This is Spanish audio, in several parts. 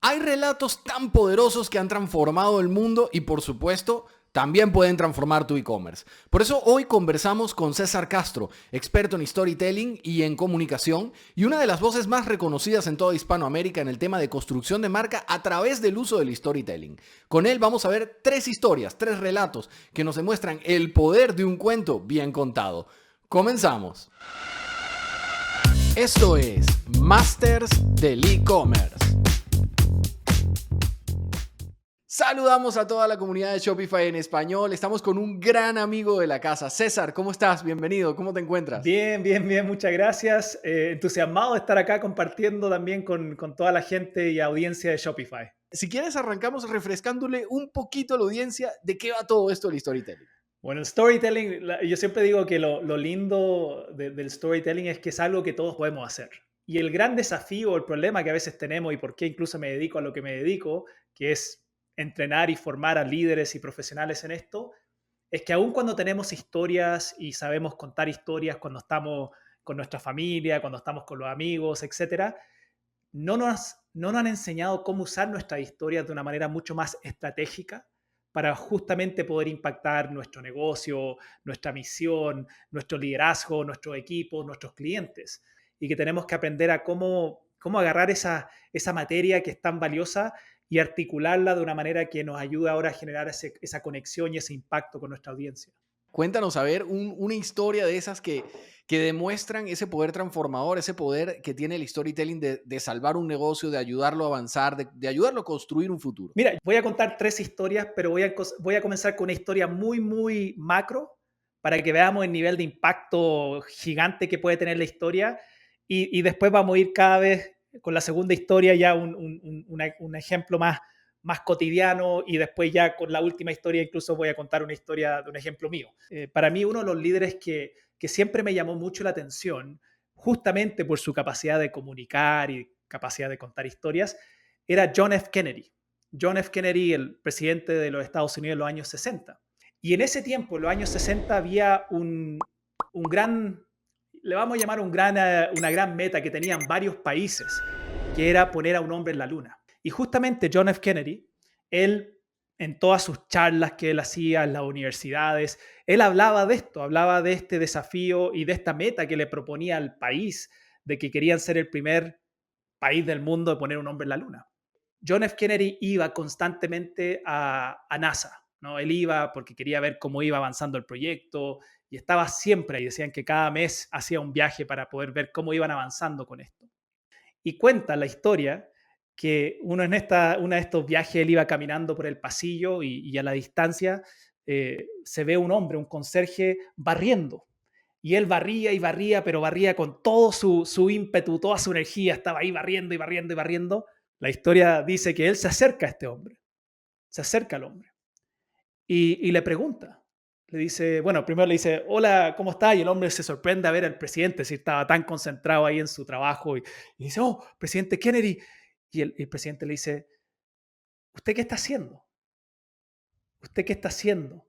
Hay relatos tan poderosos que han transformado el mundo y, por supuesto, también pueden transformar tu e-commerce. Por eso hoy conversamos con César Castro, experto en storytelling y en comunicación y una de las voces más reconocidas en toda Hispanoamérica en el tema de construcción de marca a través del uso del storytelling. Con él vamos a ver 3 historias, 3 relatos que nos demuestran el poder de un cuento bien contado. Comenzamos. Esto es Masters del e-commerce. Saludamos a toda la comunidad de Shopify en español. Estamos con un gran amigo de la casa. César, ¿cómo estás? Bienvenido. ¿Cómo te encuentras? Bien, muchas gracias. Entusiasmado de estar acá compartiendo también con toda la gente y audiencia de Shopify. Si quieres, arrancamos refrescándole un poquito a la audiencia de qué va todo esto del storytelling. Bueno, el storytelling, yo siempre digo que lo lindo del storytelling es que es algo que todos podemos hacer. Y el gran desafío, el problema que a veces tenemos y por qué incluso me dedico a lo que me dedico, que es entrenar y formar a líderes y profesionales en esto, es que aun cuando tenemos historias y sabemos contar historias cuando estamos con nuestra familia, cuando estamos con los amigos, etcétera, no nos han enseñado cómo usar nuestras historias de una manera mucho más estratégica para justamente poder impactar nuestro negocio, nuestra misión, nuestro liderazgo, nuestros equipos, nuestros clientes. Y que tenemos que aprender a cómo agarrar esa materia que es tan valiosa y articularla de una manera que nos ayude ahora a generar esa conexión y ese impacto con nuestra audiencia. Cuéntanos, a ver, una historia de esas que demuestran ese poder transformador, ese poder que tiene el storytelling de salvar un negocio, de ayudarlo a avanzar, de ayudarlo a construir un futuro. Mira, voy a contar 3 historias, pero voy a comenzar con una historia muy macro para que veamos el nivel de impacto gigante que puede tener la historia y después vamos a ir cada vez con la segunda historia ya un ejemplo más cotidiano y después ya con la última historia incluso voy a contar una historia de un ejemplo mío. Para mí uno de los líderes que siempre me llamó mucho la atención, justamente por su capacidad de comunicar y capacidad de contar historias, era John F. Kennedy. John F. Kennedy, el presidente de los Estados Unidos en los años 60. Y en ese tiempo, en los años 60, había un gran, le vamos a llamar una gran meta que tenían varios países, que era poner a un hombre en la luna. Y justamente John F. Kennedy, él, en todas sus charlas que él hacía en las universidades, él hablaba de esto, hablaba de este desafío y de esta meta que le proponía al país, de que querían ser el primer país del mundo de poner un hombre en la luna. John F. Kennedy iba constantemente a NASA, ¿no? Él iba porque quería ver cómo iba avanzando el proyecto y estaba siempre ahí. Decían que cada mes hacía un viaje para poder ver cómo iban avanzando con esto. Y cuenta la historia que uno de estos viajes él iba caminando por el pasillo y a la distancia se ve un hombre, un conserje, barriendo. Y él barría y barría, pero barría con todo su ímpetu, toda su energía, estaba ahí barriendo y barriendo y barriendo. La historia dice que él se acerca a este hombre, se acerca al hombre y le pregunta. Le dice, bueno, primero le dice, hola, ¿cómo está? Y el hombre se sorprende a ver al presidente, si estaba tan concentrado ahí en su trabajo. Y dice, oh, presidente Kennedy. Y el presidente le dice, ¿usted qué está haciendo? ¿Usted qué está haciendo?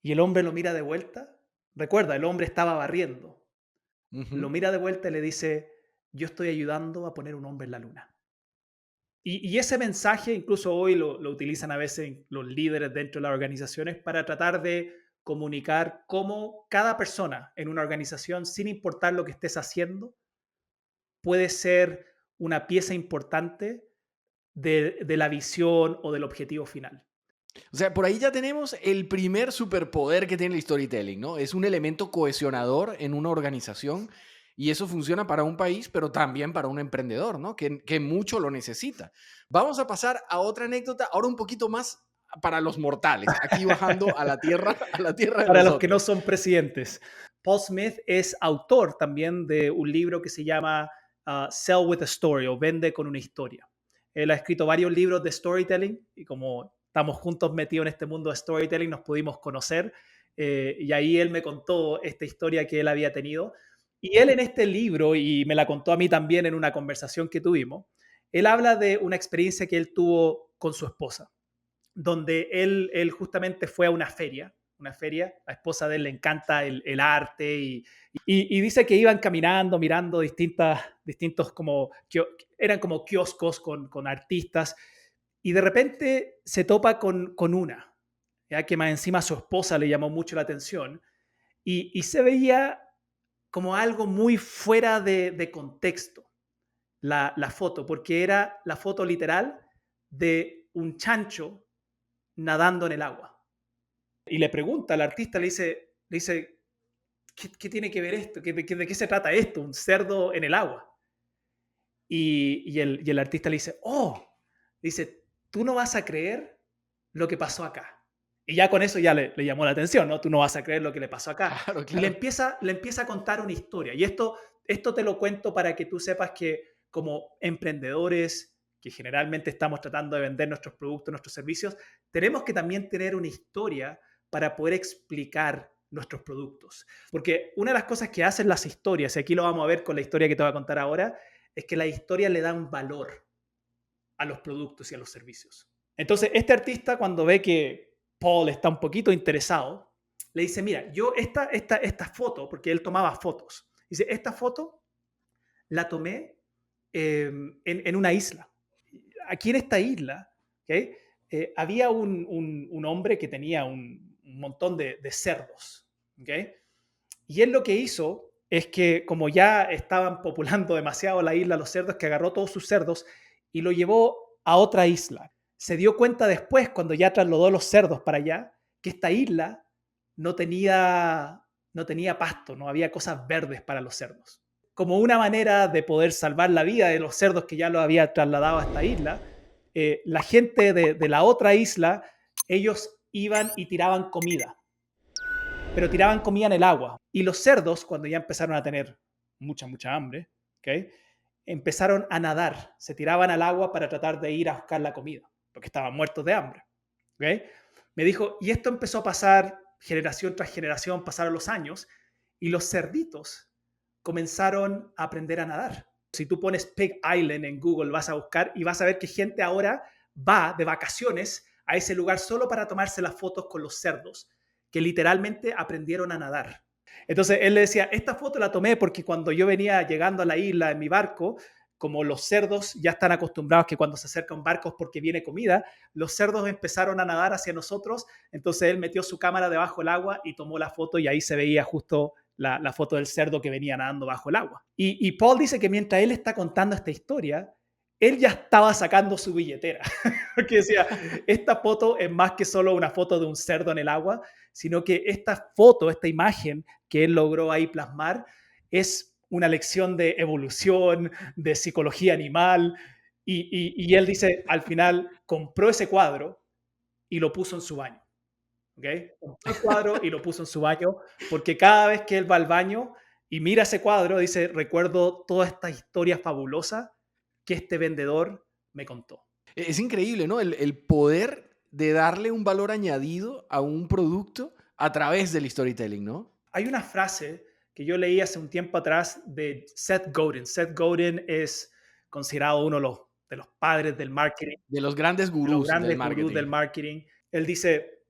Y el hombre lo mira de vuelta. Recuerda, el hombre estaba barriendo. Lo Ujú. mira de vuelta y le dice, yo estoy ayudando a poner un hombre en la luna. Y ese mensaje incluso hoy lo utilizan a veces los líderes dentro de las organizaciones para tratar de comunicar cómo cada persona en una organización, sin importar lo que estés haciendo, puede ser una pieza importante de la visión o del objetivo final. O sea, por ahí ya tenemos el primer superpoder que tiene el storytelling, ¿no? Es un elemento cohesionador en una organización y eso funciona para un país, pero también para un emprendedor, ¿no? Que mucho lo necesita. Vamos a pasar a otra anécdota, ahora un poquito más para los mortales, aquí bajando a la tierra, a la tierra de Para los que no nosotros. son presidentes, Paul Smith es autor también de un libro que se llama Sell with a Story o Vende con una historia. Él ha escrito varios libros de storytelling y como estamos juntos metidos en este mundo de storytelling, nos pudimos conocer y ahí él me contó esta historia que él había tenido. Y él en este libro, y me la contó a mí también en una conversación que tuvimos, él habla de una experiencia que él tuvo con su esposa, donde él justamente fue a una feria una feria. La esposa de él le encanta el arte y dice que iban caminando, mirando distintos como, eran como kioscos con artistas y de repente se topa con una, ya que más encima su esposa le llamó mucho la atención y se veía como algo muy fuera de contexto la foto, porque era la foto literal de un chancho nadando en el agua. Y le pregunta al artista, le dice ¿qué tiene que ver esto? ¿De qué se trata esto? Un cerdo en el agua. Y el artista le dice, dice, tú no vas a creer lo que pasó acá. Y ya con eso ya le llamó la atención, ¿no? Tú no vas a creer lo que le pasó acá. Claro, Y le claro. empieza a contar una historia. Y esto te lo cuento para que tú sepas que como emprendedores, que generalmente estamos tratando de vender nuestros productos, nuestros servicios, tenemos que también tener una historia para poder explicar nuestros productos. Porque una de las cosas que hacen las historias, y aquí lo vamos a ver con la historia que te voy a contar ahora, es que las historias le dan valor a los productos y a los servicios. Entonces, este artista, cuando ve que Paul está un poquito interesado, le dice, mira, yo esta foto, porque él tomaba fotos, dice, esta foto la tomé en una isla. Aquí en esta isla, ¿okay? Había un hombre que tenía un montón de cerdos, ¿okay? Y él lo que hizo es que como ya estaban populando demasiado la isla los cerdos, que agarró todos sus cerdos y lo llevó a otra isla. Se dio cuenta después, cuando ya trasladó los cerdos para allá, que esta isla no tenía pasto, no había cosas verdes para los cerdos. Como una manera de poder salvar la vida de los cerdos que ya lo había trasladado a esta isla, la gente de la otra isla, ellos iban y tiraban comida, pero tiraban comida en el agua. Y los cerdos, cuando ya empezaron a tener mucha hambre, ¿okay? Empezaron a nadar, se tiraban al agua para tratar de ir a buscar la comida, porque estaban muertos de hambre. ¿Okay? Me dijo, y esto empezó a pasar generación tras generación, pasaron los años, y los cerditos comenzaron a aprender a nadar. Si tú pones Pig Island en Google, vas a buscar y vas a ver que gente ahora va de vacaciones a ese lugar solo para tomarse las fotos con los cerdos, que literalmente aprendieron a nadar. Entonces él le decía, esta foto la tomé porque cuando yo venía llegando a la isla en mi barco, como los cerdos ya están acostumbrados que cuando se acercan barcos porque viene comida, los cerdos empezaron a nadar hacia nosotros, entonces él metió su cámara debajo del agua y tomó la foto y ahí se veía justo la foto del cerdo que venía nadando bajo el agua. Y Paul dice que mientras él está contando esta historia, él ya estaba sacando su billetera, porque decía, esta foto es más que solo una foto de un cerdo en el agua, sino que esta foto, esta imagen que él logró ahí plasmar, es una lección de evolución, de psicología animal, y él dice, al final compró ese cuadro y lo puso en su baño. ¿Okay? Compró el cuadro y lo puso en su baño, porque cada vez que él va al baño y mira ese cuadro, dice, recuerdo toda esta historia fabulosa que este vendedor me contó. Es increíble, ¿no? El poder de darle un valor añadido a un producto a través del storytelling, ¿no? Hay una frase que yo leí hace un tiempo atrás de Seth Godin. Seth Godin es considerado uno de los padres del marketing, De los grandes de los gurús del grandes gurús del marketing. marketing. Él dice,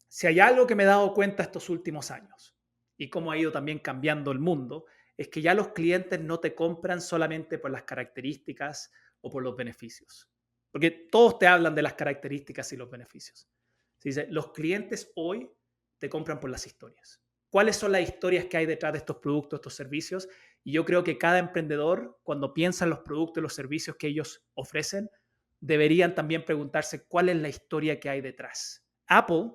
si hay algo que me he dado cuenta estos últimos años y cómo ha ido también cambiando el mundo, es que ya los clientes no te compran solamente por las características o por los beneficios. Porque todos te hablan de las características y los beneficios. Se dice, los clientes hoy te compran por las historias. ¿Cuáles son las historias que hay detrás de estos productos, estos servicios? Y yo creo que cada emprendedor, cuando piensa en los productos y los servicios que ellos ofrecen, deberían también preguntarse cuál es la historia que hay detrás. Apple,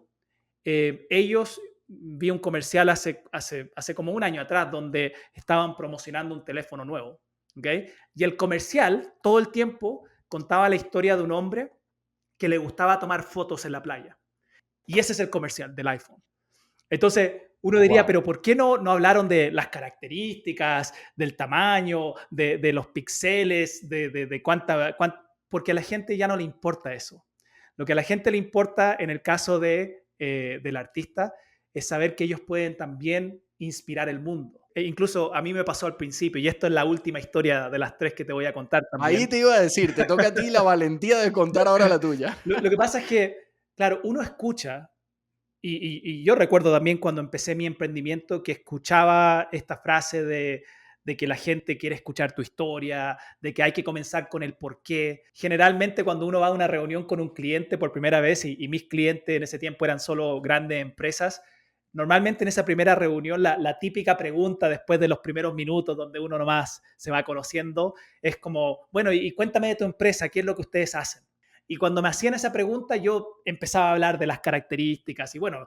ellos, vi un comercial hace como un año atrás donde estaban promocionando un teléfono nuevo. ¿Okay? Y el comercial todo el tiempo contaba la historia de un hombre que le gustaba tomar fotos en la playa. Y ese es el comercial del iPhone. Entonces, uno diría, Wow. pero ¿por qué no hablaron de las características, del tamaño, de los píxeles, de porque a la gente ya no le importa eso. Lo que a la gente le importa en el caso del artista es saber que ellos pueden también inspirar el mundo. E incluso a mí me pasó al principio, y esto es la última historia de las tres que te voy a contar Ahí también. te iba a decir, te toca a ti la valentía de contar ahora la tuya. Lo que pasa es que, claro, uno escucha Y yo recuerdo también cuando empecé mi emprendimiento que escuchaba esta frase de que la gente quiere escuchar tu historia, de que hay que comenzar con el por qué. Generalmente cuando uno va a una reunión con un cliente por primera vez, y mis clientes en ese tiempo eran solo grandes empresas, normalmente en esa primera reunión la típica pregunta después de los primeros minutos donde uno nomás se va conociendo es como, bueno, y cuéntame de tu empresa, ¿qué es lo que ustedes hacen? Y cuando me hacían esa pregunta, yo empezaba a hablar de las características y bueno,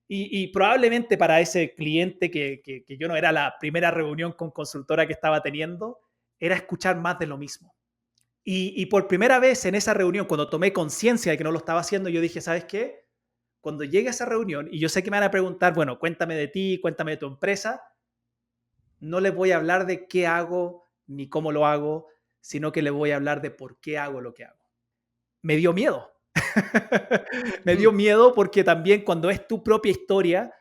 y probablemente para ese cliente que yo no era la primera reunión con consultora que estaba teniendo, era escuchar más de lo mismo. Y por primera vez en esa reunión, cuando tomé conciencia de que no lo estaba haciendo, yo dije, ¿sabes qué? Cuando llegue a esa reunión y yo sé que me van a preguntar, bueno, cuéntame de ti, cuéntame de tu empresa, no les voy a hablar de qué hago ni cómo lo hago, sino que les voy a hablar de por qué hago lo que hago. Me dio miedo. Me dio miedo porque también cuando es tu propia historia,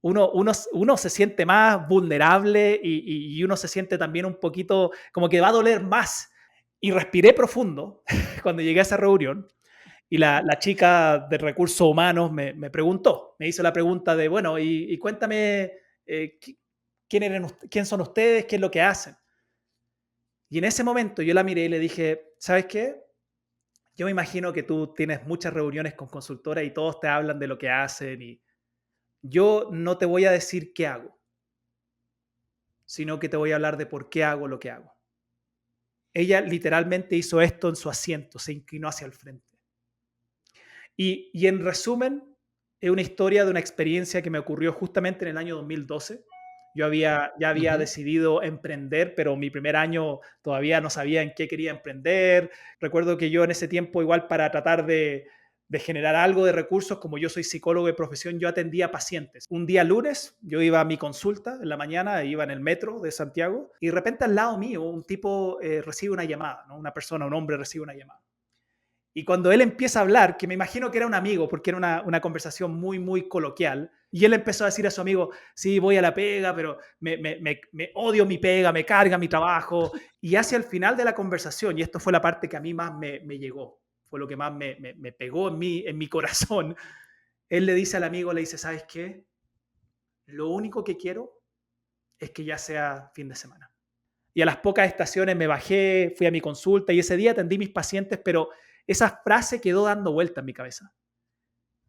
uno se siente más vulnerable y uno se siente también un poquito como que va a doler más. Y respiré profundo cuando llegué a esa reunión y la chica de recursos humanos me preguntó, me hizo la pregunta de, bueno, y cuéntame quién son ustedes, qué es lo que hacen. Y en ese momento yo la miré y le dije, ¿sabes qué? Yo me imagino que tú tienes muchas reuniones con consultoras y todos te hablan de lo que hacen y yo no te voy a decir qué hago, sino que te voy a hablar de por qué hago lo que hago. Ella literalmente hizo esto en su asiento, se inclinó hacia el frente. Y en resumen, es una historia de una experiencia que me ocurrió justamente en el año 2012. Yo ya había decidido emprender, pero mi primer año todavía no sabía en qué quería emprender. Recuerdo que yo en ese tiempo, igual para tratar de generar algo de recursos, como yo soy psicólogo de profesión, yo atendía pacientes. Un día lunes, yo iba a mi consulta en la mañana, iba en el metro de Santiago, y de repente al lado mío un tipo recibe una llamada, ¿no? Una persona, un hombre recibe una llamada. Y cuando él empieza a hablar, que me imagino que era un amigo, porque era una conversación muy, muy coloquial, y él empezó a decir a su amigo, sí, voy a la pega, pero me odio mi pega, me carga mi trabajo. Y hacia el final de la conversación, y esto fue la parte que a mí más me llegó, fue lo que más me pegó en mi corazón, él le dice al amigo, le dice, ¿sabes qué? Lo único que quiero es que ya sea fin de semana. Y a las pocas estaciones me bajé, fui a mi consulta y ese día atendí mis pacientes, pero esa frase quedó dando vuelta en mi cabeza.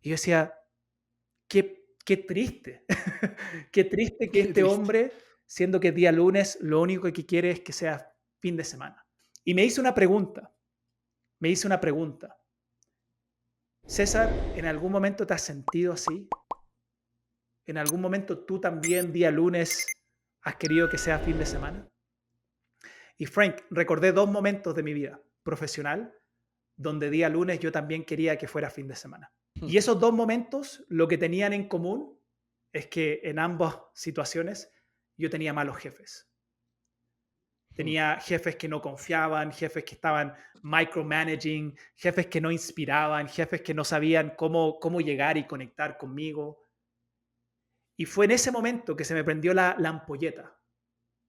Y yo decía, qué triste, qué triste que este hombre, siendo que es día lunes, lo único que quiere es que sea fin de semana. Y me hizo una pregunta, César, ¿en algún momento te has sentido así? ¿En algún momento tú también día lunes has querido que sea fin de semana? Y Frank, recordé 2 momentos de mi vida profesional donde día lunes yo también quería que fuera fin de semana. Y esos 2 momentos lo que tenían en común es que en ambas situaciones yo tenía malos jefes. Tenía jefes que no confiaban, jefes que estaban micromanaging, jefes que no inspiraban, jefes que no sabían cómo llegar y conectar conmigo. Y fue en ese momento que se me prendió la ampolleta.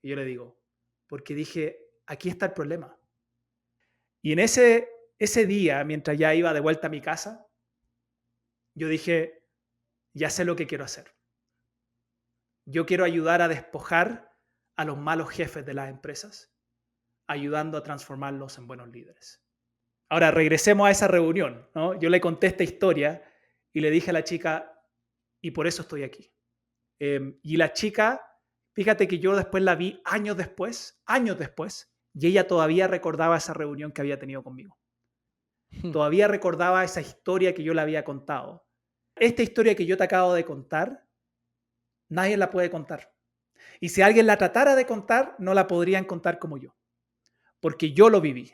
Y yo le digo, porque dije, aquí está el problema. Y en ese día, mientras ya iba de vuelta a mi casa, yo dije, ya sé lo que quiero hacer. Yo quiero ayudar a despojar a los malos jefes de las empresas, ayudando a transformarlos en buenos líderes. Ahora, regresemos a esa reunión, ¿no? Yo le conté esta historia y le dije a la chica, y por eso estoy aquí. Y la chica, fíjate que yo después la vi años después, y ella todavía recordaba esa reunión que había tenido conmigo. Todavía recordaba esa historia que yo le había contado. Esta historia que yo te acabo de contar, nadie la puede contar. Y si alguien la tratara de contar, no la podrían contar como yo. Porque yo lo viví,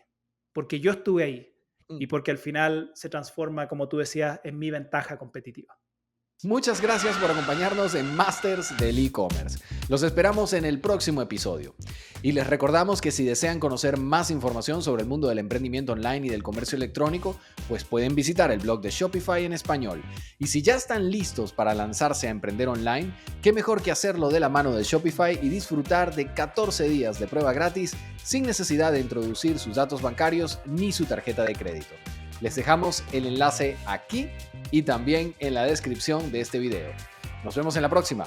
porque yo estuve ahí y porque al final se transforma, como tú decías, en mi ventaja competitiva. Muchas gracias por acompañarnos en Masters del E-Commerce. Los esperamos en el próximo episodio. Y les recordamos que si desean conocer más información sobre el mundo del emprendimiento online y del comercio electrónico, pues pueden visitar el blog de Shopify en español. Y si ya están listos para lanzarse a emprender online, qué mejor que hacerlo de la mano de Shopify y disfrutar de 14 días de prueba gratis sin necesidad de introducir sus datos bancarios ni su tarjeta de crédito. Les dejamos el enlace aquí y también en la descripción de este video. Nos vemos en la próxima.